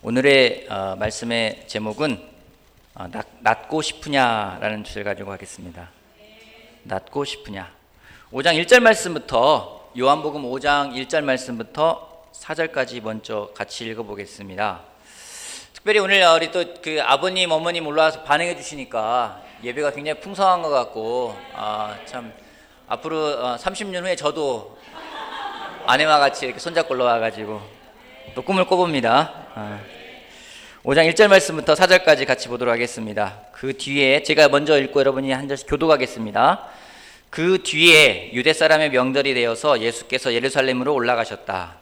오늘의 말씀의 제목은 낫고 싶으냐라는 주제를 가지고 하겠습니다. 낫고 싶으냐. 5장 1절 말씀부터 요한복음 5장 1절 말씀부터 4절까지 먼저 같이 읽어보겠습니다. 특별히 오늘 우리 또 그 아버님 어머님 올라와서 반응해 주시니까 예배가 굉장히 풍성한 것 같고 참 앞으로 30년 후에 저도 아내와 같이 이렇게 손잡고 올라와가지고 또 꿈을 꿔봅니다. 5장 1절 말씀부터 4절까지 같이 보도록 하겠습니다. 그 뒤에 제가 먼저 읽고 여러분이 한 절씩 교독하겠습니다. 그 뒤에 유대 사람의 명절이 되어서 예수께서 예루살렘으로 올라가셨다.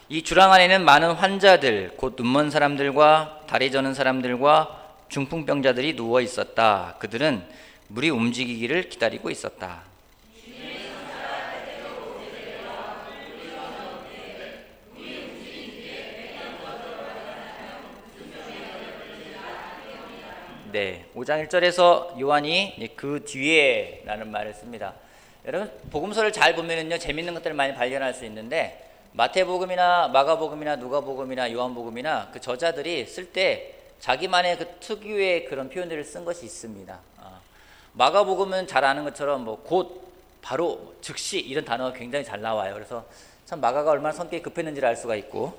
이 주랑 안에는 많은 환자들, 곧 눈먼 사람들과 다리 저는 사람들과 중풍병자들이 누워 있었다. 그들은 물이 움직이기를 기다리고 있었다. 네, 5장 1절에서 요한이 그 뒤에 라는 말을 씁니다. 여러분 복음서를 잘 보면은요 재밌는 것들을 많이 발견할 수 있는데 마태복음이나 마가복음이나 누가복음이나 요한복음이나 그 저자들이 쓸 때 자기만의 그 특유의 그런 표현들을 쓴 것이 있습니다. 마가복음은 잘 아는 것처럼 뭐 곧, 바로, 즉시 이런 단어가 굉장히 잘 나와요. 그래서 참 마가가 얼마나 성격이 급했는지를 알 수가 있고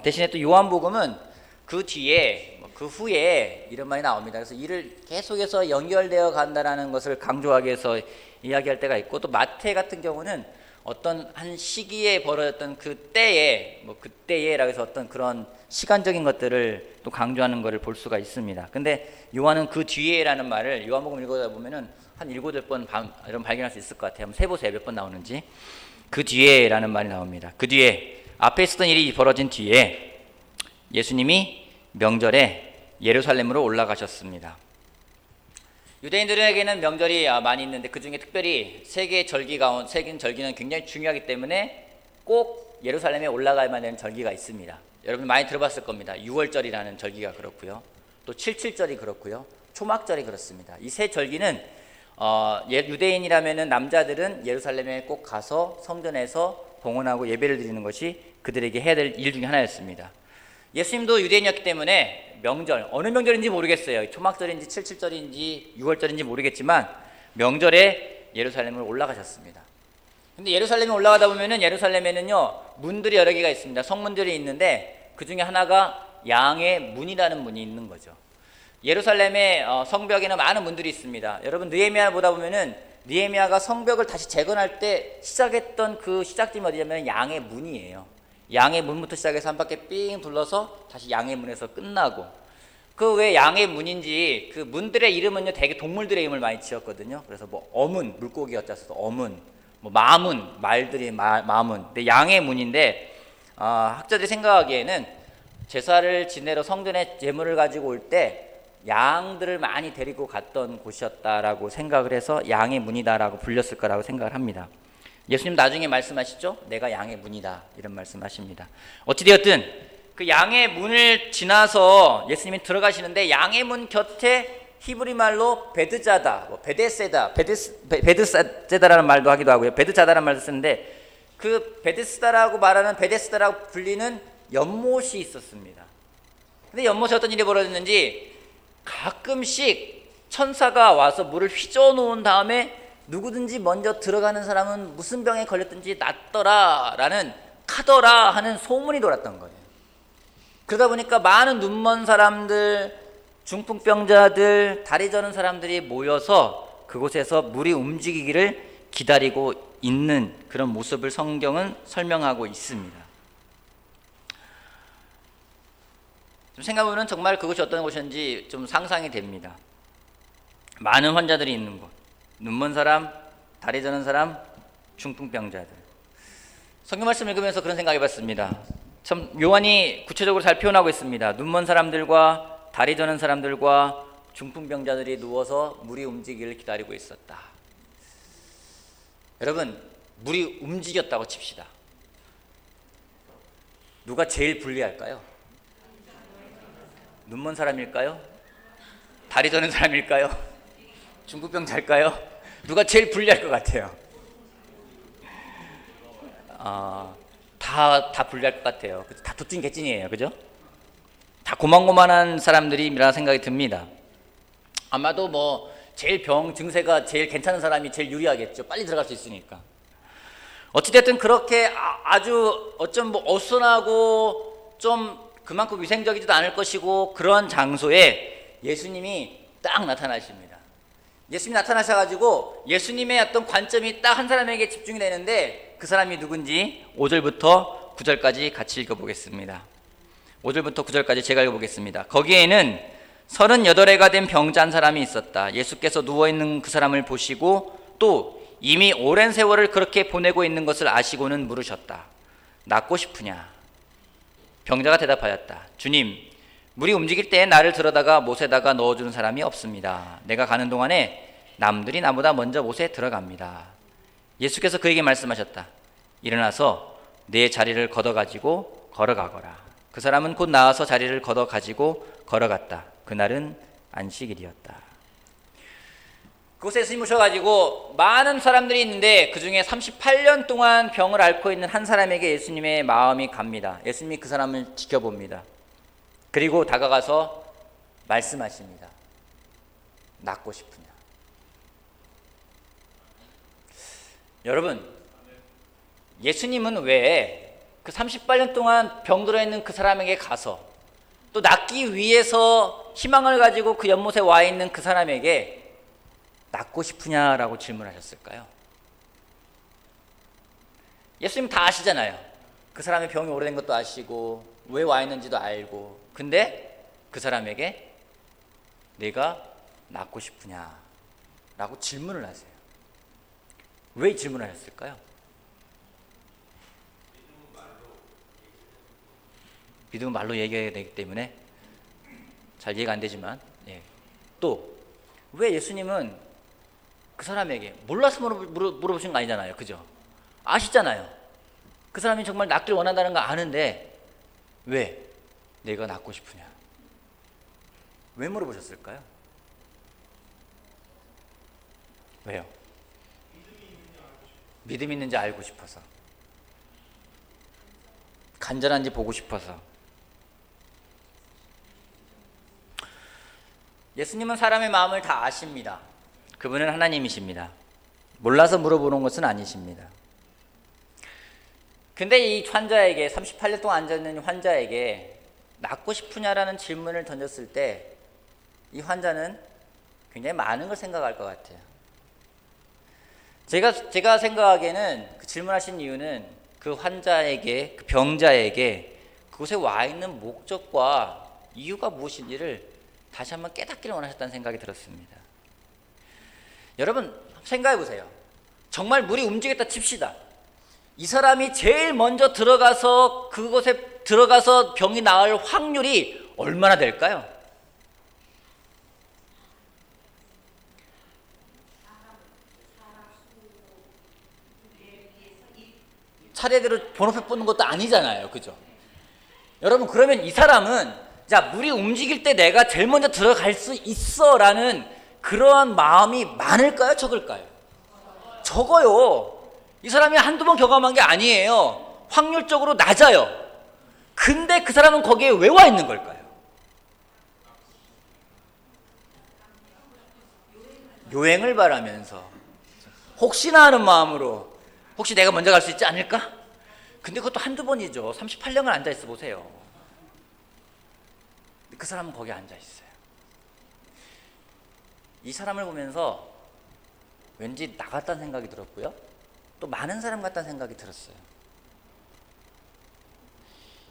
대신에 또 요한복음은 그 뒤에 그 후에 이런 말이 나옵니다. 그래서 이를 계속해서 연결되어 간다라는 것을 강조하기 위해서 이야기할 때가 있고 또 마태 같은 경우는 어떤 한 시기에 벌어졌던 그때에 그때에라고 해서 어떤 그런 시간적인 것들을 또 강조하는 것을 볼 수가 있습니다. 근데 요한은 그 뒤에라는 말을 요한복음 읽어다 보면은 한 7-8번 이런 발견할 수 있을 것 같아요. 한번 세보세요. 몇 번 나오는지. 그 뒤에라는 말이 나옵니다. 그 뒤에 앞에 있었던 일이 벌어진 뒤에 예수님이 명절에 예루살렘으로 올라가셨습니다. 유대인들에게는 명절이 많이 있는데 그 중에 특별히 세 개의 절기는 굉장히 중요하기 때문에 꼭 예루살렘에 올라가야만 되는 절기가 있습니다. 여러분 많이 들어봤을 겁니다. 6월절이라는 절기가 그렇고요. 또 7.7절이 그렇고요. 초막절이 그렇습니다. 이 세 절기는 유대인이라면 남자들은 예루살렘에 꼭 가서 성전에서 봉헌하고 예배를 드리는 것이 그들에게 해야 될 일 중에 하나였습니다. 예수님도 유대인이었기 때문에 명절, 어느 명절인지 모르겠어요. 초막절인지 7.7절인지 6월절인지 모르겠지만 명절에 예루살렘을 올라가셨습니다. 근데 예루살렘에 올라가다 보면은 예루살렘에는요 문들이 여러 개가 있습니다. 성문들이 있는데 그 중에 하나가 양의 문이라는 문이 있는 거죠. 예루살렘의 성벽에는 많은 문들이 있습니다. 여러분 느헤미야 보다 보면은 느헤미야가 성벽을 다시 재건할 때 시작했던 그 시작점이 어디냐면 양의 문이에요. 양의 문부터 시작해서 한 바퀴 삥 둘러서 다시 양의 문에서 끝나고 그 왜 양의 문인지 그 문들의 이름은요 되게 동물들의 이름을 많이 지었거든요. 그래서 뭐 어문 물고기 였다서 어문, 뭐 마문 말들이 마문. 근데 양의 문인데 학자들이 생각하기에는 제사를 지내러 성전에 제물을 가지고 올 때 양들을 많이 데리고 갔던 곳이었다라고 생각을 해서 양의 문이다라고 불렸을 거라고 생각을 합니다. 예수님 나중에 말씀하시죠. 내가 양의 문이다 이런 말씀하십니다. 어찌되었든 그 양의 문을 지나서 예수님이 들어가시는데 양의 문 곁에 히브리 말로 베드자다, 베드세다라는 말도 하기도 하고요. 베드자다라는 말도 쓰는데 그 베드스다라고 말하는 베데스다라고 불리는 연못이 있었습니다. 근데 연못에 어떤 일이 벌어졌는지 가끔씩 천사가 와서 물을 휘저어 놓은 다음에 누구든지 먼저 들어가는 사람은 무슨 병에 걸렸든지 낫더라 라는 카더라 하는 소문이 돌았던 거예요. 그러다 보니까 많은 눈먼 사람들, 중풍병자들, 다리 저는 사람들이 모여서 그곳에서 물이 움직이기를 기다리고 있는 그런 모습을 성경은 설명하고 있습니다. 좀 생각해보면 정말 그것이 어떤 곳인지 좀 상상이 됩니다. 많은 환자들이 있는 곳, 눈먼 사람, 다리 저는 사람, 중풍병자들. 성경 말씀 읽으면서 그런 생각 해봤습니다. 참 요한이 구체적으로 잘 표현하고 있습니다. 눈먼 사람들과 다리 저는 사람들과 중풍병자들이 누워서 물이 움직이기를 기다리고 있었다. 여러분 물이 움직였다고 칩시다. 누가 제일 불리할까요? 눈먼 사람일까요? 다리 저는 사람일까요? 중풍병자일까요? 누가 제일 불리할 것 같아요? 다 불리할 것 같아요. 다 도찐 개찐이에요. 그죠? 다 고만고만한 사람들이라 생각이 듭니다. 아마도 뭐 제일 증세가 제일 괜찮은 사람이 제일 유리하겠죠. 빨리 들어갈 수 있으니까. 어찌됐든 그렇게 아주 어쩜 어수선하고 좀 그만큼 위생적이지도 않을 것이고 그런 장소에 예수님이 딱 나타나십니다. 예수님이 나타나셔가지고 예수님의 어떤 관점이 딱 한 사람에게 집중이 되는데 그 사람이 누군지 5절부터 9절까지 같이 읽어보겠습니다. 5절부터 9절까지 제가 읽어보겠습니다. 거기에는 38해가 된 병자 한 사람이 있었다. 예수께서 누워있는 그 사람을 보시고 또 이미 오랜 세월을 그렇게 보내고 있는 것을 아시고는 물으셨다. 낫고 싶으냐? 병자가 대답하였다. 주님, 물이 움직일 때 나를 들어다가 못에다가 넣어주는 사람이 없습니다. 내가 가는 동안에 남들이 나보다 먼저 못에 들어갑니다. 예수께서 그에게 말씀하셨다. 일어나서 내 자리를 걷어가지고 걸어가거라. 그 사람은 곧 나와서 자리를 걷어가지고 걸어갔다. 그날은 안식일이었다. 그곳에 예수님 오셔가지고 많은 사람들이 있는데 그 중에 38년 동안 병을 앓고 있는 한 사람에게 예수님의 마음이 갑니다. 예수님이 그 사람을 지켜봅니다. 그리고 다가가서 말씀하십니다. 낫고 싶으냐? 여러분, 예수님은 왜 그 38년 동안 병들어 있는 그 사람에게 가서 또 낫기 위해서 희망을 가지고 그 연못에 와 있는 그 사람에게 낫고 싶으냐라고 질문하셨을까요? 예수님 다 아시잖아요. 그 사람의 병이 오래된 것도 아시고 왜 와 있는지도 알고. 근데 그 사람에게 내가 낫고 싶으냐라고 질문을 하세요. 왜 질문을 하셨을까요? 믿음은 말로 얘기해야 되기 때문에 잘 이해가 안 되지만, 또 왜 예수님은 그 사람에게 몰라서 물어보신 거 아니잖아요. 그죠? 아시잖아요. 그 사람이 정말 낫길 원한다는 거 아는데 왜 내가 낫고 싶으냐? 왜 물어보셨을까요? 왜요? 믿음 있는지 알고 싶어서. 간절한지 보고 싶어서. 예수님은 사람의 마음을 다 아십니다. 그분은 하나님이십니다. 몰라서 물어보는 것은 아니십니다. 근데 이 환자에게 38년 동안 앉아있는 환자에게 낫고 싶으냐라는 질문을 던졌을 때 이 환자는 굉장히 많은 걸 생각할 것 같아요. 제가 생각하기에는 그 질문하신 이유는 그 환자에게, 그 병자에게 그곳에 와 있는 목적과 이유가 무엇인지를 다시 한번 깨닫기를 원하셨다는 생각이 들었습니다. 여러분 생각해 보세요. 정말 물이 움직였다 칩시다. 이 사람이 제일 먼저 그곳에 들어가서 병이 나을 확률이 얼마나 될까요? 차례대로 번호표 뽑는 것도 아니잖아요. 그죠? 여러분 그러면 이 사람은 자, 물이 움직일 때 내가 제일 먼저 들어갈 수 있어 라는 그러한 마음이 많을까요? 적을까요? 적어요. 이 사람이 한두 번 경험한 게 아니에요. 확률적으로 낮아요. 근데 그 사람은 거기에 왜 와 있는 걸까요? 요행을 바라면서 혹시나 하는 마음으로 혹시 내가 먼저 갈 수 있지 않을까? 근데 그것도 한두 번이죠. 38년을 앉아있어 보세요. 그 사람은 거기 앉아있어요. 이 사람을 보면서 왠지 나 같다는 생각이 들었고요. 또 많은 사람 같다는 생각이 들었어요.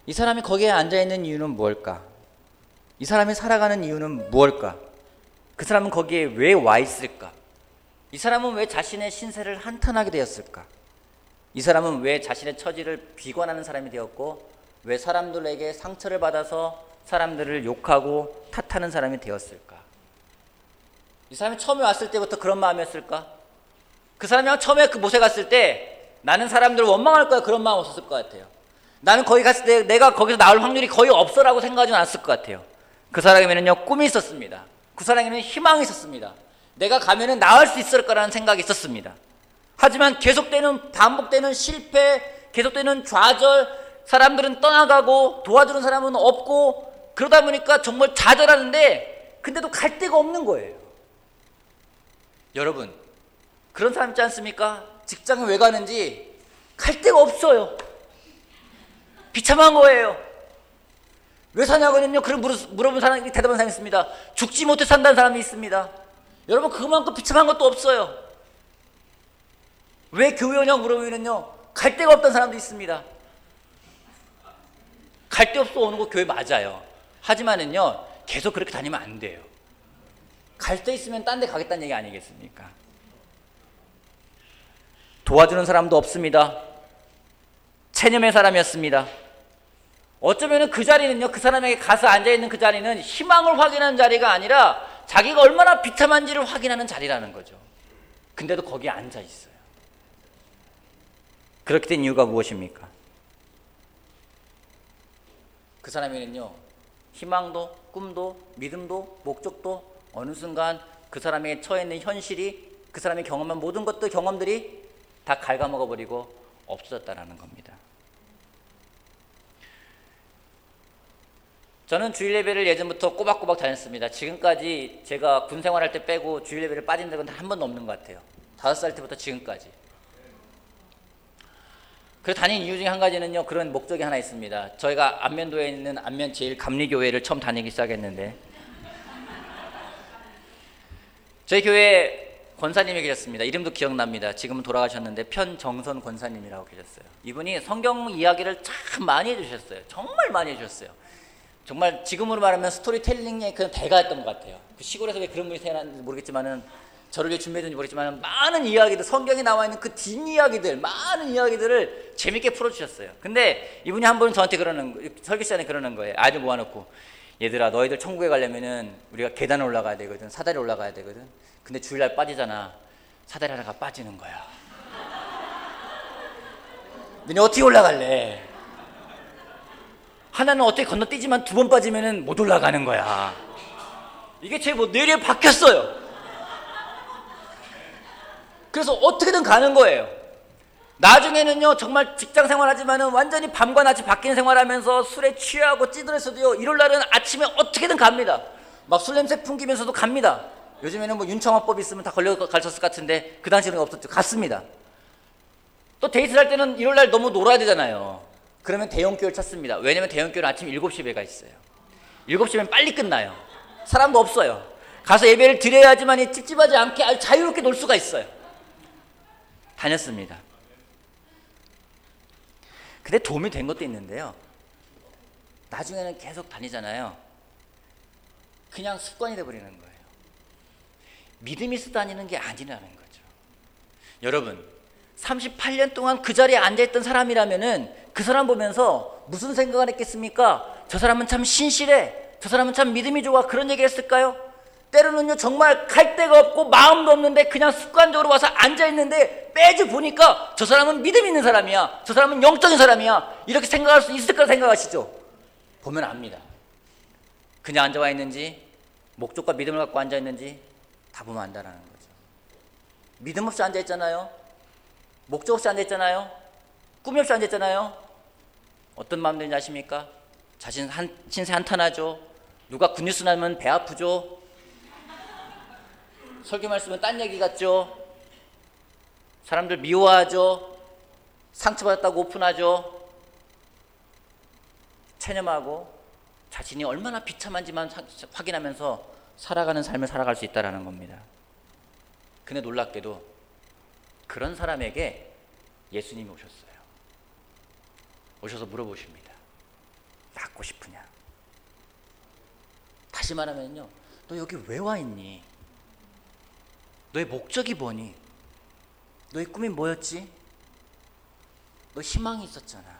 이 사람이 거기에 앉아있는 이유는 무엇일까? 이 사람이 살아가는 이유는 무엇일까? 그 사람은 거기에 왜 와 있을까? 이 사람은 왜 자신의 신세를 한탄하게 되었을까? 이 사람은 왜 자신의 처지를 비관하는 사람이 되었고 왜 사람들에게 상처를 받아서 사람들을 욕하고 탓하는 사람이 되었을까? 이 사람이 처음에 왔을 때부터 그런 마음이었을까? 그 사람이 처음에 그 못에 갔을 때 나는 사람들을 원망할 거야 그런 마음 없었을 것 같아요. 나는 거기 갔을 때 내가 거기서 나올 확률이 거의 없어라고 생각하지는 않았을 것 같아요. 그 사람에게는요 꿈이 있었습니다. 그 사람에게는 희망이 있었습니다. 내가 가면은 나을 수 있을 거라는 생각이 있었습니다. 하지만 계속되는 반복되는 실패, 계속되는 좌절, 사람들은 떠나가고 도와주는 사람은 없고 그러다 보니까 정말 좌절하는데 근데도 갈 데가 없는 거예요. 여러분, 그런 사람 있지 않습니까? 직장에 왜 가는지 갈 데가 없어요. 비참한 거예요. 왜 사냐고는요, 그런 물어본 사람이 대답한 사람이 있습니다. 죽지 못해 산다는 사람이 있습니다. 여러분, 그만큼 비참한 것도 없어요. 왜 교회 오냐고 물어보면요, 갈 데가 없다는 사람도 있습니다. 갈 데 없어 오는 거 교회 맞아요. 하지만은요, 계속 그렇게 다니면 안 돼요. 갈 데 있으면 딴 데 가겠다는 얘기 아니겠습니까? 도와주는 사람도 없습니다. 체념의 사람이었습니다. 어쩌면 그 자리는요, 그 사람에게 가서 앉아있는 그 자리는 희망을 확인하는 자리가 아니라 자기가 얼마나 비참한지를 확인하는 자리라는 거죠. 근데도 거기에 앉아있어요. 그렇게 된 이유가 무엇입니까? 그 사람에게는요, 희망도 꿈도 믿음도 목적도 어느 순간 그 사람에게 처해 있는 현실이, 그 사람이 경험한 모든 것들, 경험들이 다 갉아먹어버리고 없어졌다는 겁니다. 저는 주일 예배를 예전부터 꼬박꼬박 다녔습니다. 지금까지 제가 군 생활할 때 빼고 주일 예배를 빠진 적은 한 번도 없는 것 같아요. 5살 때부터 지금까지. 그래서 다닌 이유 중에 한 가지는요, 그런 목적이 하나 있습니다. 저희가 안면도에 있는 안면 제1감리교회를 처음 다니기 시작했는데, 저희 교회에 권사님이 계셨습니다. 이름도 기억납니다. 지금은 돌아가셨는데 편정선 권사님이라고 계셨어요. 이분이 성경 이야기를 참 많이 해주셨어요. 정말 많이 해주셨어요. 정말 지금으로 말하면 스토리텔링의 그 대가였던 것 같아요. 그 시골에서 왜 그런 분이 태어났는지 모르겠지만은, 저를 왜 준비했는지 모르겠지만 많은 이야기들, 성경에 나와 있는 그 뒷이야기들, 많은 이야기들을 재밌게 풀어주셨어요. 근데 이분이 한 번은 저한테 설교 시간에 그러는 거예요. 아이들 모아놓고, 얘들아, 너희들 천국에 가려면은 우리가 계단을 올라가야 되거든, 사다리 올라가야 되거든. 근데 주일날 빠지잖아. 사다리 하나가 빠지는 거야. 너네 어떻게 올라갈래? 하나는 어떻게 건너뛰지만 2번 빠지면은 못 올라가는 거야. 이게 제 뇌리에 박혔어요. 그래서 어떻게든 가는 거예요. 나중에는요, 정말 직장 생활하지만은 완전히 밤과 낮이 바뀌는 생활하면서 술에 취하고 찌들어서도요, 일요일 날은 아침에 어떻게든 갑니다. 막 술 냄새 풍기면서도 갑니다. 요즘에는 뭐 윤청화법 있으면 다 가르쳤을 것 같은데 그 당시에는 없었죠. 갔습니다. 또 데이트를 할 때는 일요일 날 너무 놀아야 되잖아요. 그러면 대형교회를 찾습니다. 왜냐면 대형교회는 아침 7시 예배가 있어요. 7시면 빨리 끝나요. 사람도 없어요. 가서 예배를 드려야지만 찝찝하지 않게 아주 자유롭게 놀 수가 있어요. 다녔습니다. 근데 도움이 된 것도 있는데요, 나중에는 계속 다니잖아요. 그냥 습관이 돼버리는 거예요. 믿음이 있어 다니는 게 아니라는 거죠. 여러분, 38년 동안 그 자리에 앉아있던 사람이라면은 그 사람 보면서 무슨 생각을 했겠습니까? 저 사람은 참 신실해, 저 사람은 참 믿음이 좋아, 그런 얘기를 했을까요? 때로는요, 정말 갈 데가 없고 마음도 없는데 그냥 습관적으로 와서 앉아있는데 매주 보니까 저 사람은 믿음 있는 사람이야, 저 사람은 영적인 사람이야, 이렇게 생각할 수 있을 거라 생각하시죠? 보면 압니다. 그냥 앉아와 있는지 목적과 믿음을 갖고 앉아있는지 다 보면 안다라는 거죠. 믿음 없이 앉아있잖아요. 목적 없이 앉아있잖아요. 꿈이 없이 앉아있잖아요. 어떤 마음 드는지 아십니까? 신세 한탄하죠. 누가 굿뉴스 나면 배 아프죠. 설교 말씀은 딴 얘기 같죠. 사람들 미워하죠. 상처받았다고 오픈하죠. 체념하고 자신이 얼마나 비참한지만 확인하면서 살아가는 삶을 살아갈 수 있다는 겁니다. 근데 놀랍게도 그런 사람에게 예수님이 오셨어요. 오셔서 물어보십니다. 낫고 싶으냐? 다시 말하면요, 너 여기 왜 와 있니? 너의 목적이 뭐니? 너의 꿈이 뭐였지? 너 희망이 있었잖아.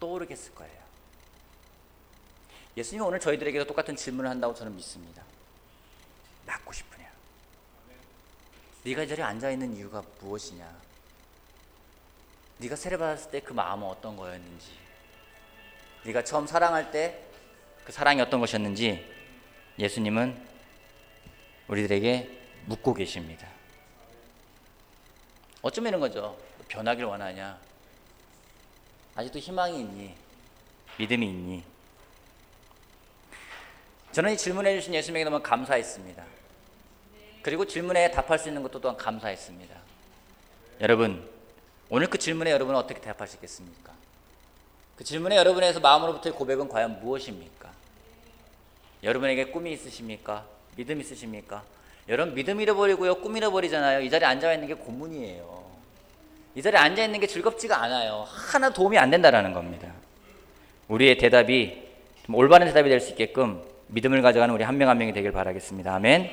떠오르겠을 거예요. 예수님은 오늘 저희들에게도 똑같은 질문을 한다고 저는 믿습니다. 낫고 싶으냐? 네가 이 자리에 앉아있는 이유가 무엇이냐? 네가 세례받았을 때 그 마음은 어떤 거였는지, 네가 처음 사랑할 때 그 사랑이 어떤 것이었는지 예수님은 우리들에게 묻고 계십니다. 어쩌면 이런 거죠. 변하길 원하냐? 아직도 희망이 있니? 믿음이 있니? 저는 이 질문해 주신 예수님에게 너무 감사했습니다. 그리고 질문에 답할 수 있는 것도 또한 감사했습니다. 여러분, 오늘 그 질문에 여러분은 어떻게 대답하시겠습니까? 그 질문에 여러분에서 마음으로부터의 고백은 과연 무엇입니까? 여러분에게 꿈이 있으십니까? 믿음 있으십니까? 여러분, 믿음 잃어버리고요, 꿈 잃어버리잖아요. 이 자리에 앉아있는 게 고문이에요. 이 자리에 앉아있는 게 즐겁지가 않아요. 하나 도움이 안 된다는 겁니다. 우리의 대답이 올바른 대답이 될 수 있게끔 믿음을 가져가는 우리 한 명 한 명이 되길 바라겠습니다. 아멘.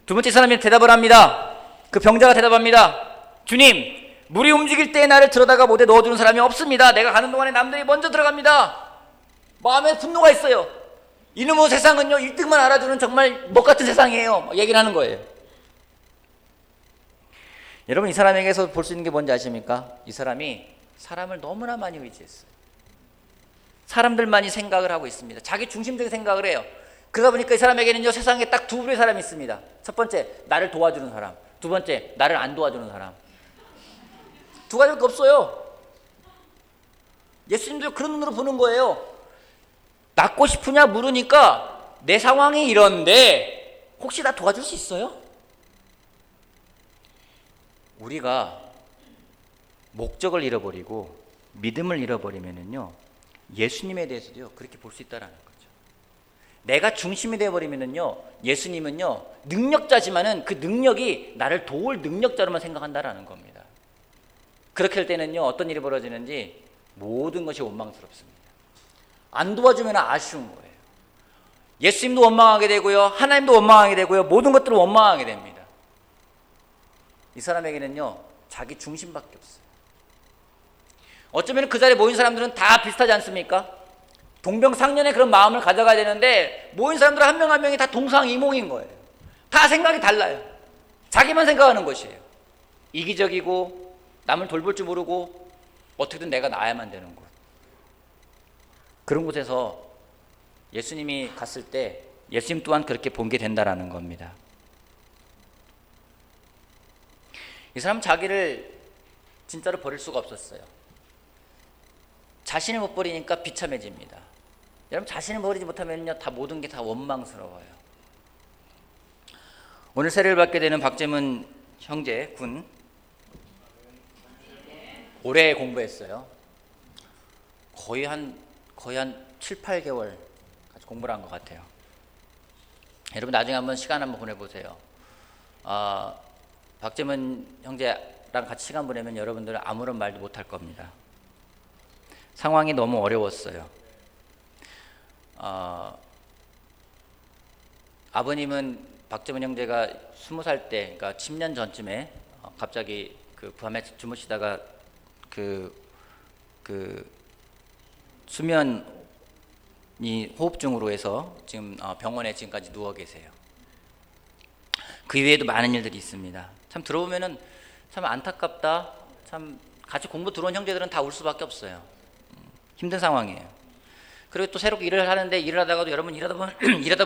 두 번째 사람이 대답을 합니다. 그 병자가 대답합니다. 주님, 물이 움직일 때 나를 들어다가 못에 넣어주는 사람이 없습니다. 내가 가는 동안에 남들이 먼저 들어갑니다. 마음에 분노가 있어요. 이놈의 세상은요, 1등만 알아주는 정말 먹 같은 세상이에요. 얘기를 하는 거예요. 여러분, 이 사람에게서 볼 수 있는 게 뭔지 아십니까? 이 사람이 사람을 너무나 많이 의지했어요. 사람들만이 생각을 하고 있습니다. 자기 중심적인 생각을 해요. 그러다 보니까 이 사람에게는요, 세상에 딱 두 부류의 사람이 있습니다. 첫 번째, 나를 도와주는 사람. 두 번째, 나를 안 도와주는 사람. 두 가지밖에 없어요. 예수님도 그런 눈으로 보는 거예요. 낫고 싶으냐 물으니까 내 상황이 이런데 혹시 나 도와줄 수 있어요? 우리가 목적을 잃어버리고 믿음을 잃어버리면은요, 예수님에 대해서도요 그렇게 볼 수 있다라는 거죠. 내가 중심이 되어버리면은요, 예수님은요 능력자지만은 그 능력이 나를 도울 능력자로만 생각한다라는 겁니다. 그렇게 할 때는요, 어떤 일이 벌어지는지 모든 것이 원망스럽습니다. 안 도와주면 아쉬운 거예요. 예수님도 원망하게 되고요, 하나님도 원망하게 되고요, 모든 것들을 원망하게 됩니다. 이 사람에게는요, 자기 중심밖에 없어요. 어쩌면 그 자리에 모인 사람들은 다 비슷하지 않습니까? 동병상련의 그런 마음을 가져가야 되는데 모인 사람들 한 명 한 명이 다 동상이몽인 거예요. 다 생각이 달라요. 자기만 생각하는 것이에요. 이기적이고 남을 돌볼 줄 모르고 어떻게든 내가 나아야만 되는 곳. 그런 곳에서 예수님이 갔을 때 예수님 또한 그렇게 본게 된다라는 겁니다. 이 사람 자기를 진짜로 버릴 수가 없었어요. 자신을 못 버리니까 비참해집니다. 여러분, 자신을 버리지 못하면요, 다 모든 게 다 원망스러워요. 오늘 세례를 받게 되는 박재문 형제 군, 오래 공부했어요. 거의 한 7, 8개월 같이 공부를 한 것 같아요. 여러분, 나중에 한번 시간 한번 보내보세요. 박재문 형제랑 같이 시간 보내면 여러분들은 아무런 말도 못할 겁니다. 상황이 너무 어려웠어요. 아버님은 박재문 형제가 20살 때, 그러니까 10년 전쯤에 갑자기 그 밤에 주무시다가 그 수면이 호흡증으로 해서 지금 병원에 지금까지 누워 계세요. 그 이외에도 많은 일들이 있습니다. 참 들어보면은 참 안타깝다. 참 같이 공부 들어온 형제들은 다 울 수밖에 없어요. 힘든 상황이에요. 그리고 또 새롭게 일을 하는데 일을 하다가도 여러분 일하다 보면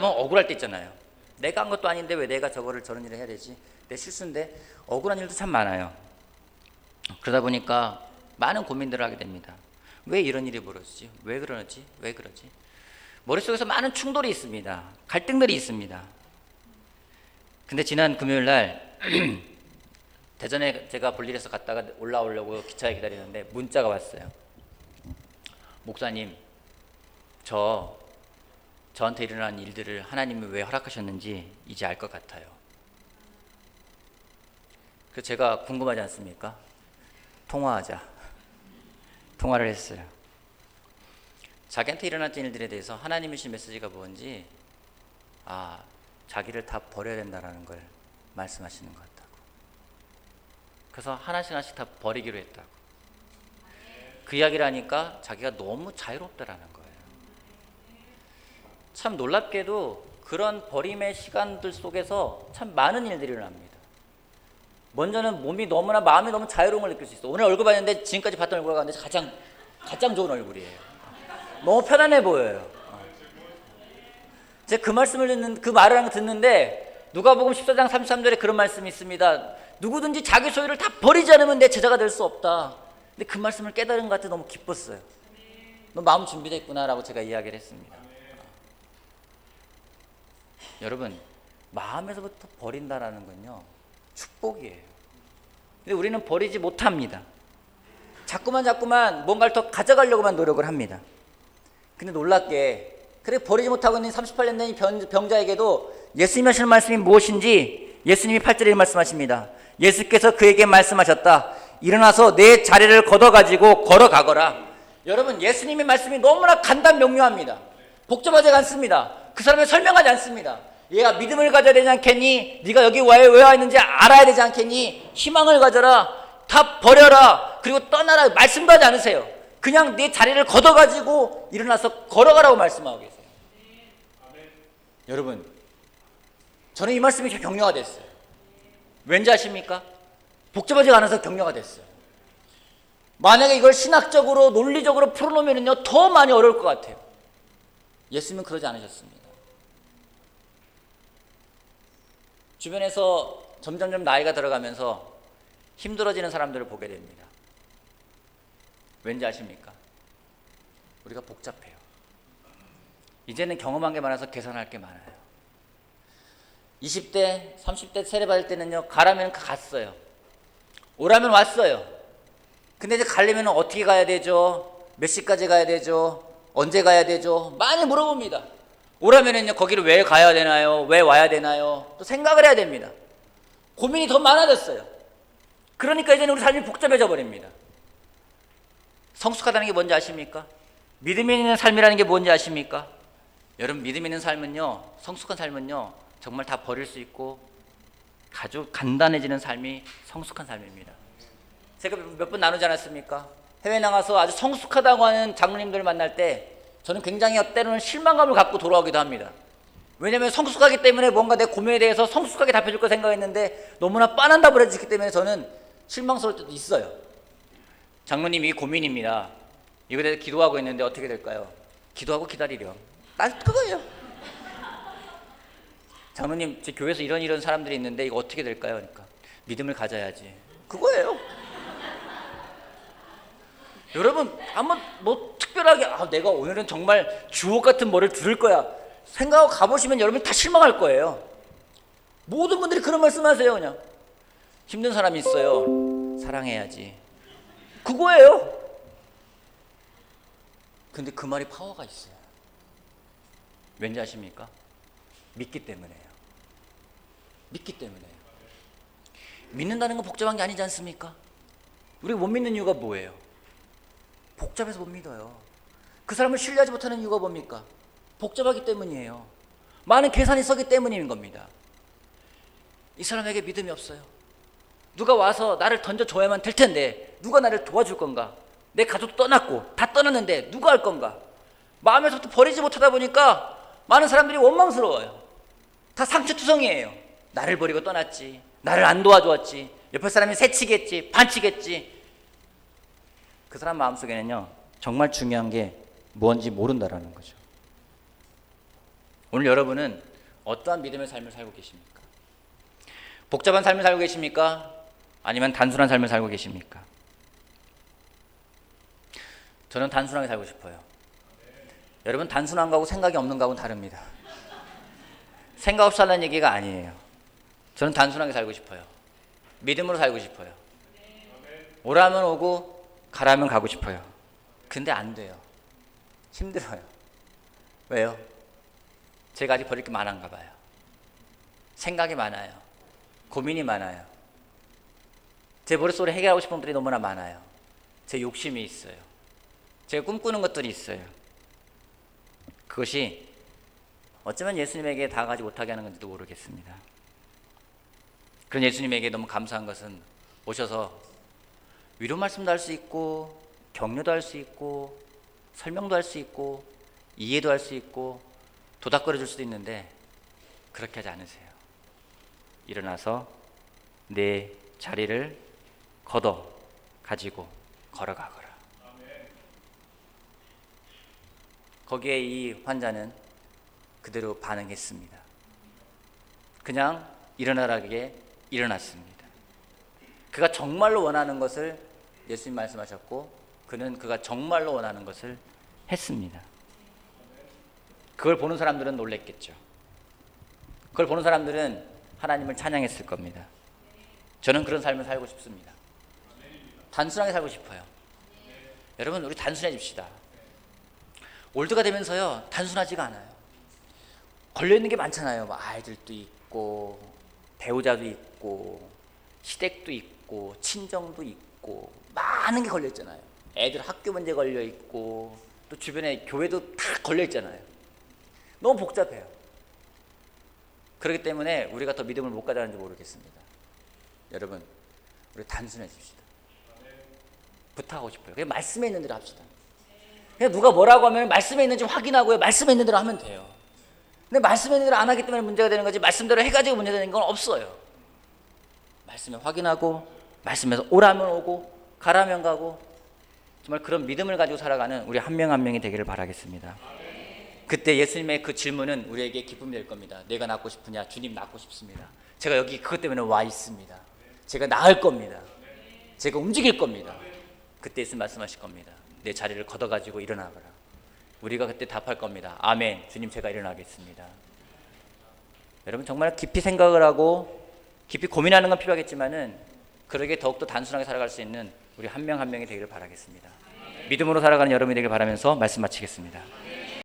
억울할 때 있잖아요. 내가 한 것도 아닌데 왜 내가 저런 일을 해야 되지? 내 실수인데. 억울한 일도 참 많아요. 그러다 보니까 많은 고민들을 하게 됩니다. 왜 이런 일이 벌어지지? 왜 그러지? 왜 그러지? 머릿속에서 많은 충돌이 있습니다. 갈등들이 있습니다. 근데 지난 금요일 날 대전에 제가 볼 일에서 갔다가 올라오려고 기차에 기다리는데 문자가 왔어요. 목사님, 저한테 일어난 일들을 하나님이 왜 허락하셨는지 이제 알 것 같아요. 그래서 제가 궁금하지 않습니까? 통화하자. 통화를 했어요. 자기한테 일어났던 일들에 대해서 하나님이 주신 메시지가 뭔지, 자기를 다 버려야 된다는 걸 말씀하시는 것 같다고. 그래서 하나씩 다 버리기로 했다고. 그 이야기를 하니까 자기가 너무 자유롭다라는 거예요. 참 놀랍게도 그런 버림의 시간들 속에서 참 많은 일들이 일어납니다. 먼저는 몸이 너무나, 마음이 너무 자유로운 걸 느낄 수 있어요. 오늘 얼굴 봤는데 지금까지 봤던 얼굴 가운데 가장 좋은 얼굴이에요. 너무 편안해 보여요. 제가 그 말을 듣는데 누가복음 14장 33절에 그런 말씀이 있습니다. 누구든지 자기 소유를 다 버리지 않으면 내 제자가 될 수 없다. 근데 그 말씀을 깨달은 것 같아 너무 기뻤어요. 너 마음 준비됐구나라고 제가 이야기를 했습니다. 여러분, 마음에서부터 버린다라는 건요, 축복이에요. 근데 우리는 버리지 못합니다. 자꾸만 뭔가를 더 가져가려고만 노력을 합니다. 근데 놀랍게 그래 버리지 못하고 있는 38년 된 병자에게도 예수님이 하시는 말씀이 무엇인지 예수님이 8절에 말씀하십니다. 예수께서 그에게 말씀하셨다. 일어나서 내 자리를 걷어가지고 걸어가거라. 여러분, 예수님의 말씀이 너무나 간단 명료합니다. 복잡하지 않습니다. 그 사람을 설명하지 않습니다. 얘가 믿음을 가져야 되지 않겠니? 네가 여기 왜 와 있는지 알아야 되지 않겠니? 희망을 가져라. 다 버려라. 그리고 떠나라. 말씀도 하지 않으세요. 그냥 내 자리를 걷어가지고 일어나서 걸어가라고 말씀하고 계세요. 여러분, 저는 이 말씀이 격려가 됐어요. 왠지 아십니까? 복잡하지 않아서 격려가 됐어요. 만약에 이걸 신학적으로 논리적으로 풀어놓으면요 더 많이 어려울 것 같아요. 예수님은 그러지 않으셨습니다. 주변에서 점점점 나이가 들어가면서 힘들어지는 사람들을 보게 됩니다. 왠지 아십니까? 우리가 복잡해요. 이제는 경험한 게 많아서 계산할 게 많아요. 20대, 30대 세례받을 때는요, 가라면 갔어요. 오라면 왔어요. 근데 이제 가려면 어떻게 가야 되죠? 몇 시까지 가야 되죠? 언제 가야 되죠? 많이 물어봅니다. 오라면은요, 거기를 왜 가야 되나요? 왜 와야 되나요? 또 생각을 해야 됩니다. 고민이 더 많아졌어요. 그러니까 이제는 우리 삶이 복잡해져 버립니다. 성숙하다는 게 뭔지 아십니까? 믿음 있는 삶이라는 게 뭔지 아십니까? 여러분, 믿음 있는 삶은요, 성숙한 삶은요, 정말 다 버릴 수 있고 아주 간단해지는 삶이 성숙한 삶입니다. 제가 몇 번 나누지 않았습니까? 해외 나가서 아주 성숙하다고 하는 장로님들을 만날 때 저는 굉장히 때로는 실망감을 갖고 돌아오기도 합니다. 왜냐하면 성숙하기 때문에 뭔가 내 고민에 대해서 성숙하게 답해줄 거 생각했는데 너무나 빤한 답을 해주기 때문에 저는 실망스러울 때도 있어요. 장로님, 이 고민입니다. 이거에 대해서 기도하고 있는데 어떻게 될까요? 기도하고 기다리렴. 난 그거예요. 장로님, 제 교회에서 이런 사람들이 있는데 이거 어떻게 될까요? 그러니까 믿음을 가져야지. 그거예요. 여러분, 한번 뭐 특별하게 내가 오늘은 정말 주옥 같은 뭐를 들을 거야 생각하고 가보시면 여러분 다 실망할 거예요. 모든 분들이 그런 말씀하세요. 그냥 힘든 사람이 있어요. 사랑해야지. 그거예요. 근데 그 말이 파워가 있어요. 왠지 아십니까? 믿기 때문에요. 믿기 때문에요. 믿는다는 건 복잡한 게 아니지 않습니까? 우리가 못 믿는 이유가 뭐예요? 복잡해서 못 믿어요. 그 사람을 신뢰하지 못하는 이유가 뭡니까? 복잡하기 때문이에요. 많은 계산이 서기 때문인 겁니다. 이 사람에게 믿음이 없어요. 누가 와서 나를 던져줘야만 될 텐데 누가 나를 도와줄 건가? 내 가족도 떠났고 다 떠났는데 누가 할 건가? 마음에서부터 버리지 못하다 보니까 많은 사람들이 원망스러워요. 다 상처투성이에요. 나를 버리고 떠났지, 나를 안 도와주었지, 옆에 사람이 새치겠지, 반치겠지. 그 사람 마음속에는요 정말 중요한 게 뭔지 모른다라는 거죠. 오늘 여러분은 어떠한 믿음의 삶을 살고 계십니까? 복잡한 삶을 살고 계십니까? 아니면 단순한 삶을 살고 계십니까? 저는 단순하게 살고 싶어요. 여러분, 단순한 거하고 생각이 없는 거하고는 다릅니다. 생각 없이 살라는 얘기가 아니에요. 저는 단순하게 살고 싶어요. 믿음으로 살고 싶어요. 오라면 오고 가라면 가고 싶어요. 근데 안 돼요. 힘들어요. 왜요? 제가 아직 버릴 게 많은가 봐요. 생각이 많아요. 고민이 많아요. 제 머릿속에 해결하고 싶은 것들이 너무나 많아요. 제 욕심이 있어요. 제가 꿈꾸는 것들이 있어요. 그것이 어쩌면 예수님에게 다가가지 못하게 하는 건지도 모르겠습니다. 그런 예수님에게 너무 감사한 것은 오셔서 위로 말씀도 할 수 있고 격려도 할 수 있고 설명도 할 수 있고 이해도 할 수 있고 도닥거려 줄 수도 있는데 그렇게 하지 않으세요. 일어나서 내 자리를 걷어 가지고 걸어가거라. 거기에 이 환자는 그대로 반응했습니다. 그냥 일어나라기에 일어났습니다. 그가 정말로 원하는 것을 예수님 말씀하셨고 그는 그가 정말로 원하는 것을 했습니다. 그걸 보는 사람들은 놀랬겠죠. 그걸 보는 사람들은 하나님을 찬양했을 겁니다. 저는 그런 삶을 살고 싶습니다. 단순하게 살고 싶어요. 여러분, 우리 단순해집시다. 올드가 되면서요, 단순하지가 않아요. 걸려있는 게 많잖아요. 뭐 아이들도 있고 배우자도 있고 시댁도 있고 친정도 있고 많은 게 걸려있잖아요. 애들 학교 문제 걸려있고 또 주변에 교회도 다 걸려있잖아요. 너무 복잡해요. 그렇기 때문에 우리가 더 믿음을 못 가져가는지 모르겠습니다. 여러분, 우리 단순해집시다. 부탁하고 싶어요. 그냥 말씀에 있는 대로 합시다. 그냥 누가 뭐라고 하면 말씀에 있는지 확인하고요, 말씀에 있는 대로 하면 돼요. 근데 말씀에 있는 대로 안 하기 때문에 문제가 되는 거지, 말씀대로 해가지고 문제가 되는 건 없어요. 말씀에 확인하고 말씀에서 오라면 오고 가라면 가고 정말 그런 믿음을 가지고 살아가는 우리 한 명 한 명이 되기를 바라겠습니다. 그때 예수님의 그 질문은 우리에게 기쁨이 될 겁니다. 내가 낫고 싶으냐? 주님, 낫고 싶습니다. 제가 여기 그것 때문에 와 있습니다. 제가 나을 겁니다. 제가 움직일 겁니다. 그때 예수님 말씀하실 겁니다. 내 자리를 걷어가지고 일어나거라. 우리가 그때 답할 겁니다. 아멘. 주님, 제가 일어나겠습니다. 여러분, 정말 깊이 생각을 하고 깊이 고민하는 건 필요하겠지만은 그러게 더욱더 단순하게 살아갈 수 있는 우리 한 명 한 명이 되기를 바라겠습니다. 믿음으로 살아가는 여러분이 되길 바라면서 말씀 마치겠습니다.